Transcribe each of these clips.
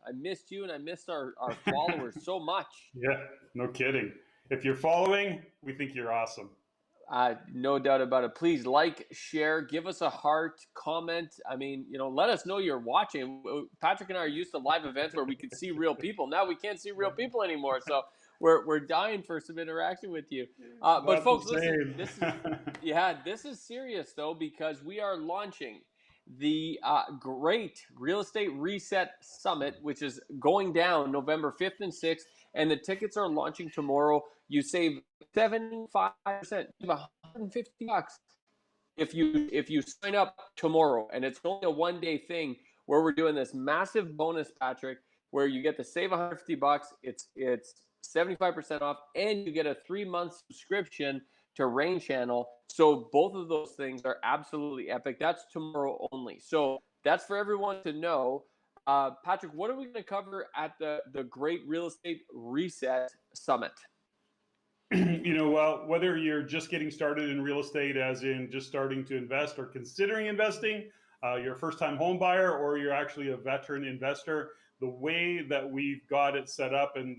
I missed you and I missed our followers so much. Yeah, no kidding. If you're following, we think you're awesome. No doubt about it. Please like, share, give us a heart, comment. I mean, let us know you're watching. Patrick and I are used to live events where we could see real people. Now we can't see real people anymore. So we're dying for some interaction with you. But Not the folks, listen, same. this is serious though, because we are launching the Great Real Estate Reset Summit, which is going down November 5th and 6th, and the tickets are launching tomorrow. You save 75%, $150 if you sign up tomorrow, and it's only a 1 day thing where we're doing this massive bonus, Patrick, where you get to save $150. It's 75% off, and you get a 3-month subscription to Rain Channel. So both of those things are absolutely epic. That's tomorrow only. So that's for everyone to know. Patrick, what are we going to cover at the Great Real Estate Reset Summit? Well, whether you're just getting started in real estate, as in just starting to invest or considering investing, you're a first-time home buyer, or you're actually a veteran investor, the way that we've got it set up and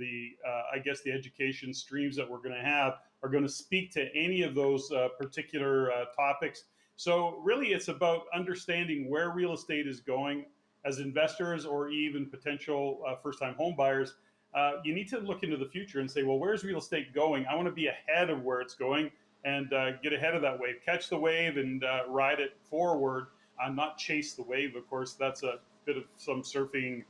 I guess the education streams that we're going to have are going to speak to any of those particular topics. So really, it's about understanding where real estate is going as investors or even potential first-time home buyers. You need to look into the future and say, well, where's real estate going? I want to be ahead of where it's going and get ahead of that wave, catch the wave and ride it forward, not chase the wave. Of course, that's a bit of some surfing,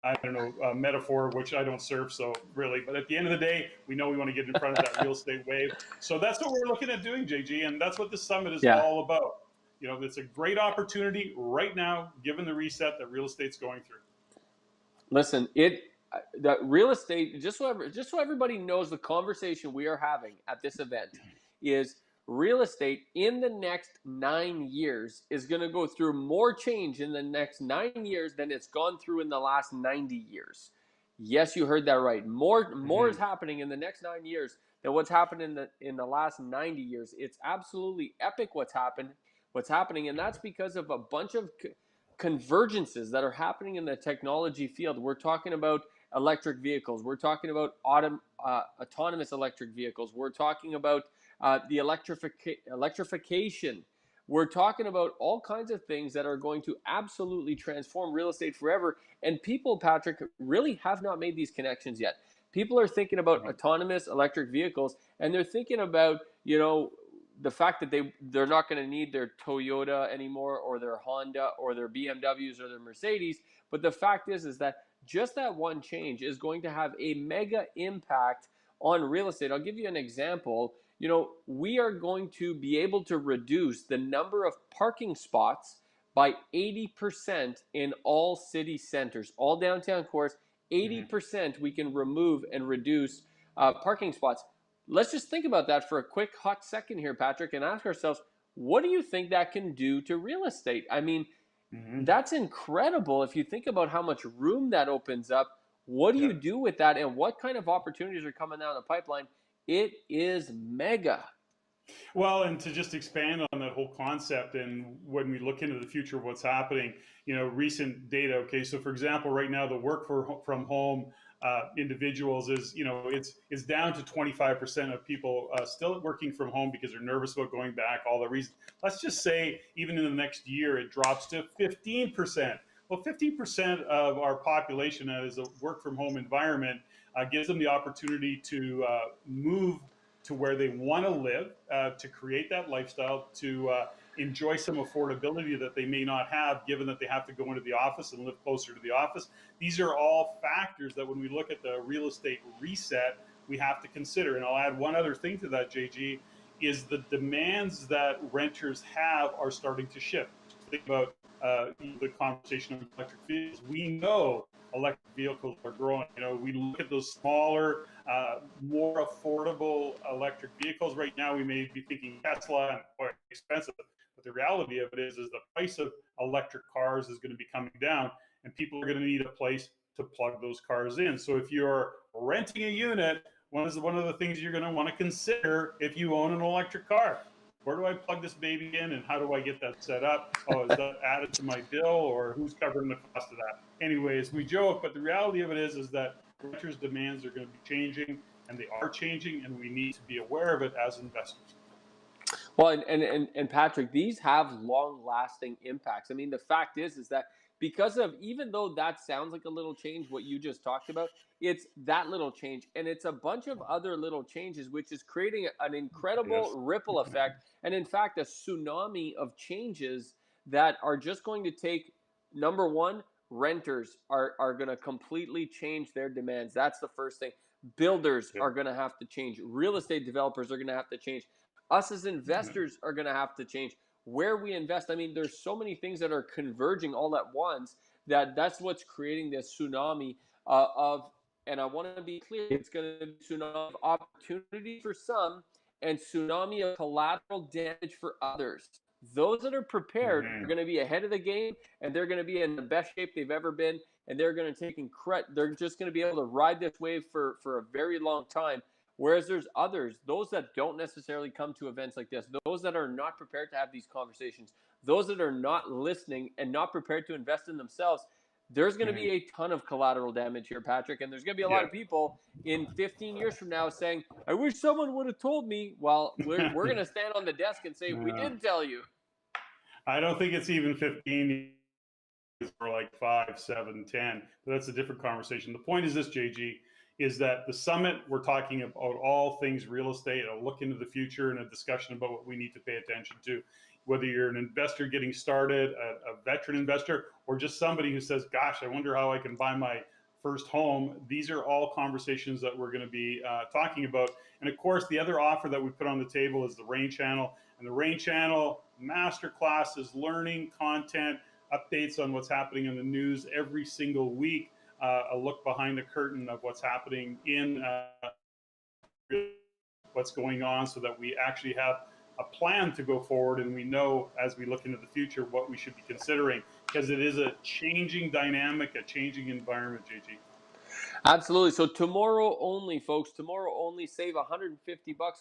I don't know, metaphor, which I don't surf, so really. But at the end of the day, we know we want to get in front of that real estate wave. So that's what we're looking at doing, JG, and that's what this summit is all about. It's a great opportunity right now, given the reset that real estate's going through. Listen, that real estate, just so everybody knows, the conversation we are having at this event is real estate in the next 9 years is going to go through more change in the next 9 years than it's gone through in the last 90 years. Yes, you heard that right. More is happening in the next 9 years than what's happened in the last 90 years. It's absolutely epic what's happening, and that's because of a bunch of convergences that are happening in the technology field. We're talking about electric vehicles. We're talking about autonomous electric vehicles. We're talking about the electrification. We're talking about all kinds of things that are going to absolutely transform real estate forever. And people, Patrick, really have not made these connections yet. People are thinking about autonomous electric vehicles, and they're thinking about, the fact that they're not going to need their Toyota anymore, or their Honda, or their BMWs, or their Mercedes. But the fact is that just that one change is going to have a mega impact on real estate. I'll give you an example. We are going to be able to reduce the number of parking spots by 80% in all city centers, all downtown cores. 80% we can remove and reduce parking spots. Let's just think about that for a quick hot second here, Patrick, and ask ourselves, what do you think that can do to real estate? I mean, that's incredible if you think about how much room that opens up. What do you do with that, and what kind of opportunities are coming down the pipeline? It is mega. Well, and to just expand on that whole concept, and when we look into the future of what's happening, recent data. Okay, so for example, right now the work from home individuals is, it's down to 25% of people still working from home because they're nervous about going back. All the reasons. Let's just say even in the next year it drops to 15%. Well, 15% of our population as a work from home environment gives them the opportunity to move to where they want to live, to create that lifestyle, to enjoy some affordability that they may not have, given that they have to go into the office and live closer to the office. These are all factors that when we look at the real estate reset, we have to consider. And I'll add one other thing to that, JG, is the demands that renters have are starting to shift. Think about the conversation of electric vehicles. We know electric vehicles are growing. We look at those smaller, more affordable electric vehicles. Right now, we may be thinking Tesla and quite expensive, but the reality of it is the price of electric cars is going to be coming down, and people are going to need a place to plug those cars in. So if you're renting a unit, one of the things you're going to want to consider if you own an electric car. where do I plug this baby in and how do I get that set up? Oh, is that added to my bill, or who's covering the cost of that? Anyways, we joke, but the reality of it is that renters' demands are going to be changing, and they are changing, and we need to be aware of it as investors. Well, and Patrick, these have long-lasting impacts. I mean, the fact is that because of, even though that sounds like a little change, what you just talked about, it's that little change, and it's a bunch of other little changes, which is creating an incredible Yes. ripple effect, and in fact, a tsunami of changes that are just going to take, number one, renters are going to completely change their demands. That's the first thing. Builders Yep. are going to have to change. Real estate developers are going to have to change. Us as investors are going to have to change where we invest. I mean, there's so many things that are converging all at once that's what's creating this tsunami of. And I want to be clear, it's going to be tsunami of opportunity for some and tsunami of collateral damage for others. Those that are prepared are going to be ahead of the game, and they're going to be in the best shape they've ever been, and they're going to take they're just going to be able to ride this wave for a very long time. Whereas there's others, those that don't necessarily come to events like this, those that are not prepared to have these conversations, those that are not listening and not prepared to invest in themselves, there's going to be a ton of collateral damage here, Patrick. And there's going to be a lot of people in 15 years from now saying, I wish someone would have told me. Well, we're going to stand on the desk and say, we didn't tell you. I don't think it's even 15 years, or like 5, 7, 10. But that's a different conversation. The point is this, JG, is that the summit, we're talking about all things real estate, a look into the future, and a discussion about what we need to pay attention to. Whether you're an investor getting started, a veteran investor, or just somebody who says, gosh, I wonder how I can buy my first home. These are all conversations that we're going to be talking about. And of course, the other offer that we put on the table is the Rain Channel. And the Rain Channel, master classes, learning content, updates on what's happening in the news every single week, a look behind the curtain of what's happening in what's going on, so that we actually have a plan to go forward, and we know as we look into the future what we should be considering, because it is a changing dynamic, a changing environment, JG. Absolutely. So tomorrow only, folks, tomorrow only, save $150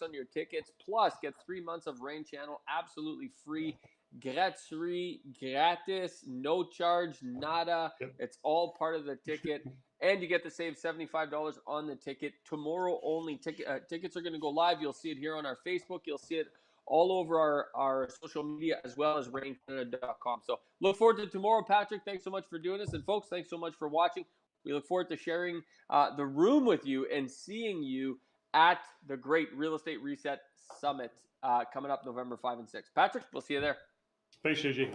on your tickets, plus get 3 months of Rain Channel absolutely free, gratuit, gratis, no charge, nada. Yep. It's all part of the ticket. And you get to save $75 on the ticket. Tomorrow only. Tickets are going to go live. You'll see it here on our Facebook. You'll see it all over our social media, as well as raincanada.com. So look forward to tomorrow, Patrick. Thanks so much for doing this. And folks, thanks so much for watching. We look forward to sharing the room with you and seeing you at the Great Real Estate Reset Summit coming up November 5 and 6. Patrick, we'll see you there. Thanks, JG.